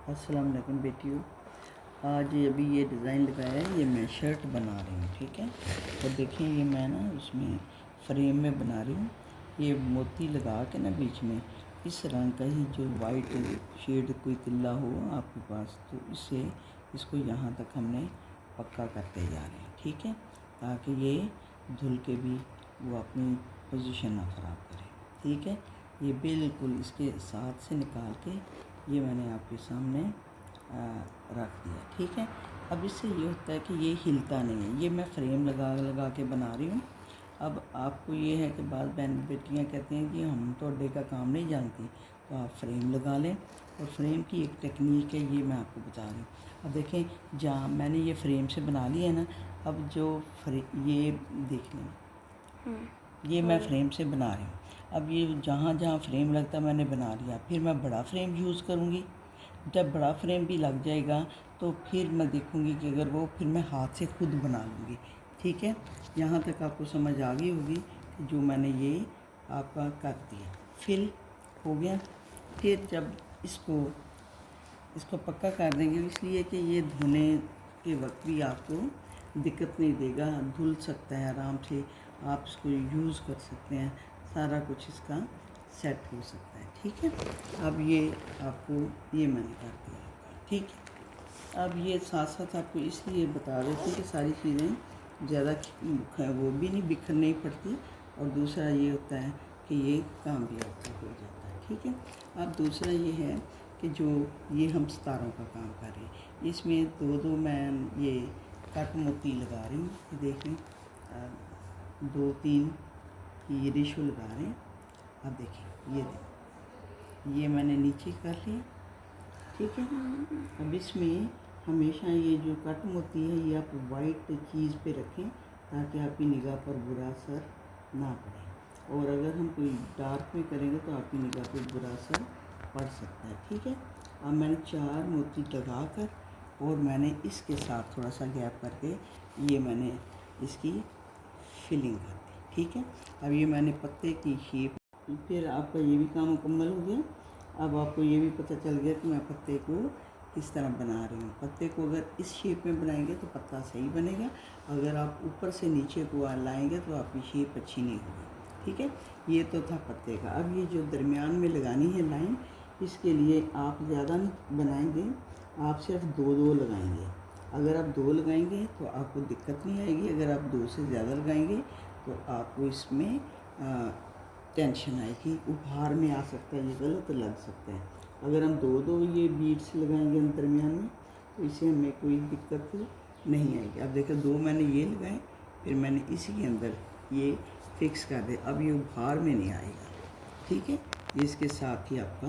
अस्सलाम वालेकुम बेटियों। आज अभी ये डिज़ाइन लगाया है, ये मैं शर्ट बना रही हूँ। ठीक है, तो देखिए ये मैं ना उसमें फ्रेम में बना रही हूँ। ये मोती लगा के ना बीच में इस रंग का ही जो वाइट शेड कोई तिल्ला हो आपके पास, तो इससे इसको यहाँ तक हमने पक्का करते जा रहे हैं। ठीक है, ताकि ये धुल के भी वो अपनी पोजीशन ना ख़राब करे। ठीक है, ये बिल्कुल इसके साथ से निकाल के ये मैंने आपके सामने रख दिया। ठीक है, अब इससे ये होता है कि ये हिलता नहीं है। ये मैं फ्रेम लगा लगा के बना रही हूँ। अब आपको ये है कि बाद बहन बेटियाँ कहती हैं कि हम तो अड्डे का काम नहीं जानती, तो आप फ्रेम लगा लें। और फ्रेम की एक टेक्निक है, ये मैं आपको बता रही हूँ। अब देखें, जहाँ मैंने ये फ्रेम से बना लिया है ना, अब जो ये देख लें, ये मैं फ्रेम से बना रही हूँ। अब ये जहाँ जहाँ फ्रेम लगता है मैंने बना लिया, फिर मैं बड़ा फ्रेम यूज़ करूँगी। जब बड़ा फ्रेम भी लग जाएगा तो फिर मैं देखूँगी कि अगर वो, फिर मैं हाथ से खुद बना लूँगी। ठीक है, यहाँ तक आपको समझ आ गई होगी कि जो मैंने ये आपका कर दिया, फिल हो गया। फिर जब इसको पक्का कर देंगे, इसलिए कि ये धोने के वक्त भी आपको दिक्कत नहीं देगा, धुल सकता है आराम से, आप इसको यूज़ कर सकते हैं, सारा कुछ इसका सेट हो सकता है। ठीक है, अब ये आपको ये मैंने कर दिया। ठीक है, अब ये साथ साथ आपको इसलिए बता देते हैं कि सारी चीज़ें ज़्यादा वो भी नहीं बिखरनी पड़ती, और दूसरा ये होता है कि ये काम भी आपका हो जाता है। ठीक है, अब दूसरा ये है कि जो ये हम सितारों का काम कर रहे हैं, इसमें दो मैं ये कट मोती लगा रही हूँ। देख लें, 2-3 ये रेशो लगा रहे हैं। अब देखिए, ये मैंने नीचे कर लिया। ठीक है, अब इसमें हमेशा ये जो कट मोती है ये आप वाइट चीज़ पे रखें, ताकि आपकी निगाह पर बुरा असर ना पड़े, और अगर हम कोई डार्क में करेंगे तो आपकी निगाह पर बुरा असर पड़ सकता है। ठीक है, अब मैंने 4 मोती लगा कर, और मैंने इसके साथ थोड़ा सा गैप करके ये मैंने इसकी फिलिंग कर दी। ठीक है, अब ये मैंने पत्ते की शेप, फिर आपका ये भी काम मुकम्मल हो गया। अब आपको ये भी पता चल गया कि मैं पत्ते को किस तरह बना रही हूँ। पत्ते को अगर इस शेप में बनाएंगे तो पत्ता सही बनेगा, अगर आप ऊपर से नीचे को लाएंगे तो आपकी शेप अच्छी नहीं होगी। ठीक है, ये तो था पत्ते का। अब ये जो दरमियान में लगानी है लाइन, इसके लिए आप ज़्यादा नहीं बनाएंगे, आप सिर्फ 2-2 लगाएंगे। अगर आप 2 लगाएंगे तो आपको दिक्कत नहीं आएगी, अगर आप 2 से ज़्यादा लगाएंगे तो आपको इसमें टेंशन आएगी, उभार में आ सकता है, ये गलत लग सकता है। अगर हम 2-2 ये बीड्स लगाएंगे दरमियान में, तो इससे हमें कोई दिक्कत नहीं आएगी। अब देखो, 2 मैंने ये लगाए, फिर मैंने इसी के अंदर ये फिक्स कर दे, अब ये उभार में नहीं आएगा। ठीक है, ये इसके साथ ही आपका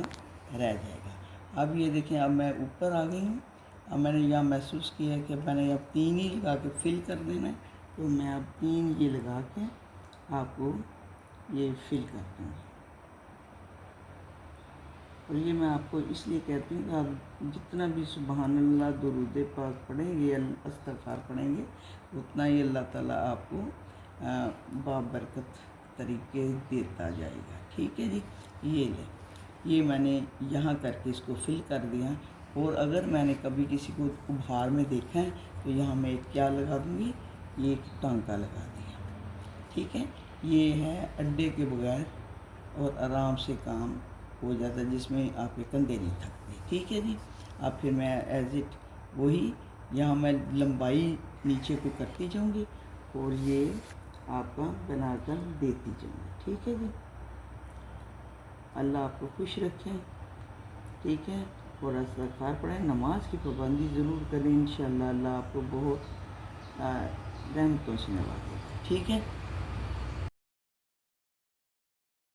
रह जाएगा। अब ये देखें, अब मैं ऊपर आ गई हूँ। अब मैंने यहाँ महसूस किया कि मैंने अब 3 ही लगा के फिल कर देना है, तो मैं अब 3 ये लगा के आपको ये फिल करती हूँ। और ये मैं आपको इसलिए कहती हूँ कि आप जितना भी सुबहान अल्लाह दुरूद पाक पढ़ेंगे, इस्तग़फ़ार पढ़ेंगे, उतना ही अल्लाह ताला आपको बाबरकत तरीके देता जाएगा। ठीक है जी, ये ले, ये मैंने यहाँ करके इसको फिल कर दिया। और अगर मैंने कभी किसी को उभार में देखा है तो यहाँ मैं क्या लगा दूँगी, ये एक टांका लगा दिया। ठीक है, ये है अड्डे के बगैर और आराम से काम हो जाता है, जिसमें आपके कंधे नहीं थकते। ठीक है जी, अब फिर मैं एज इट वही यहाँ मैं लंबाई नीचे को करती जाऊँगी और ये आपका बनाकर देती जाऊँगी। ठीक है जी, अल्लाह आपको खुश रखें। ठीक है, और इस्तग़फ़ार पढ़ें, नमाज की पाबंदी ज़रूर करें, इंशाअल्लाह अल्लाह आपको बहुत रहमतों से नवाजेगा। ठीक है।